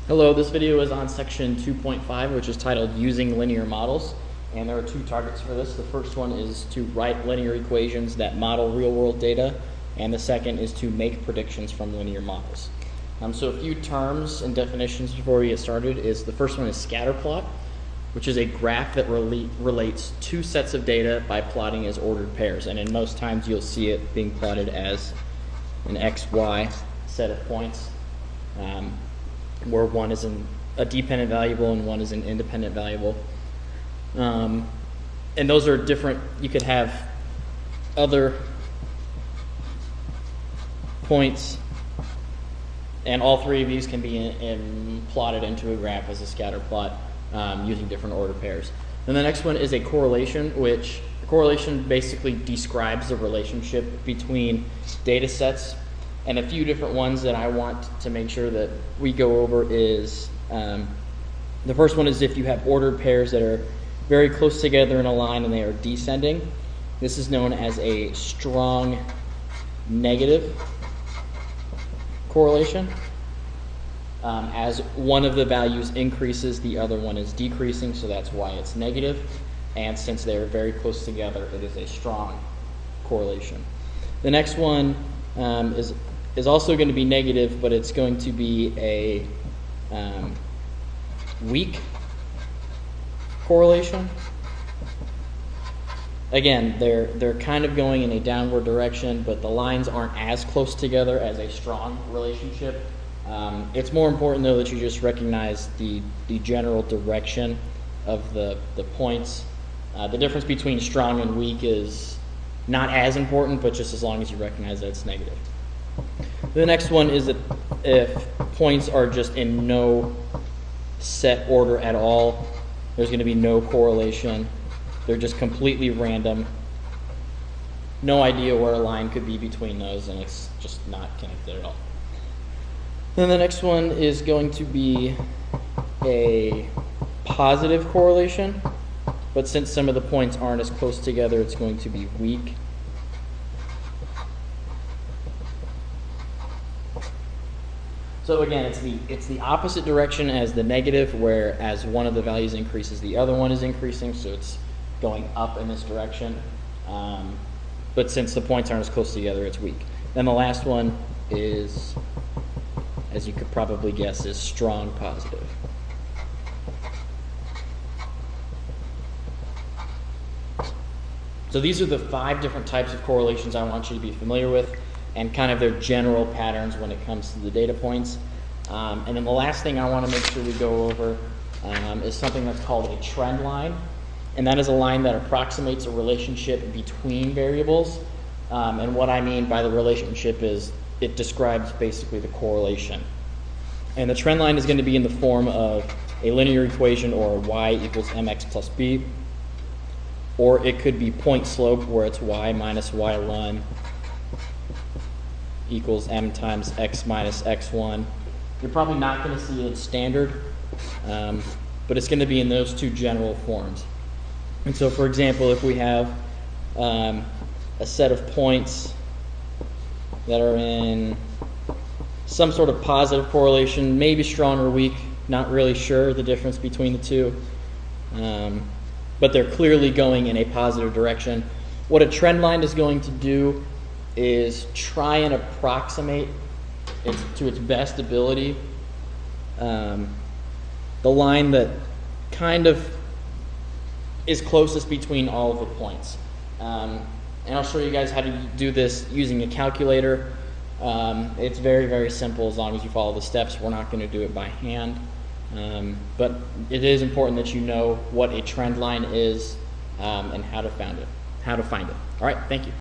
Hello, this video is on section 2.5, which is titled Using Linear Models. And there are two targets for this. The first one is to write linear equations that model real-world data, and the second is to make predictions from linear models. So a few terms and definitions before we get started is the first one is scatterplot, which is a graph that relates two sets of data by plotting as ordered pairs. And in most times you'll see it being plotted as an XY set of points, where one is a dependent variable and one is an independent variable. And those are different. You could have other points, and all three of these can be plotted into a graph as a scatter plot using different order pairs. And the next one is a correlation, which correlation basically describes the relationship between data sets. And a few different ones that I want to make sure that we go over is, the first one is if you have ordered pairs that are very close together in a line and they are descending. This is known as a strong negative correlation. As one of the values increases, the other one is decreasing, so that's why it's negative. And since they're very close together, it is a strong correlation. The next one is also going to be negative, but it's going to be a weak correlation. Again, they're kind of going in a downward direction, but the lines aren't as close together as a strong relationship. It's more important, though, that you just recognize the general direction of the points. The difference between strong and weak is not as important, but just as long as you recognize that it's negative. The next one is that if points are just in no set order at all, there's going to be no correlation. They're just completely random. No idea where a line could be between those, and it's just not connected at all. Then the next one is going to be a positive correlation, but since some of the points aren't as close together, it's going to be weak. So again, it's the opposite direction as the negative, where as one of the values increases, the other one is increasing, so it's going up in this direction. But since the points aren't as close together, it's weak. Then the last one is, as you could probably guess, is strong positive. So these are the 5 different types of correlations I want you to be familiar with, and kind of their general patterns when it comes to the data points. And then the last thing I want to make sure we go over is something that's called a trend line. And that is a line that approximates a relationship between variables. And what I mean by the relationship is it describes basically the correlation. And the trend line is going to be in the form of a linear equation, or y equals mx plus b. Or it could be point slope, where it's y minus y1 equals m times x minus x1. You're probably not going to see it in standard, but it's going to be in those two general forms. And so, for example, if we have a set of points that are in some sort of positive correlation, maybe strong or weak, not really sure the difference between the two, but they're clearly going in a positive direction. What a trend line is going to do is try and approximate to its best ability the line that kind of is closest between all of the points. And I'll show you guys how to do this using a calculator. It's very, very simple as long as you follow the steps. We're not going to do it by hand. But it is important that you know what a trend line is and how to find it. All right, thank you.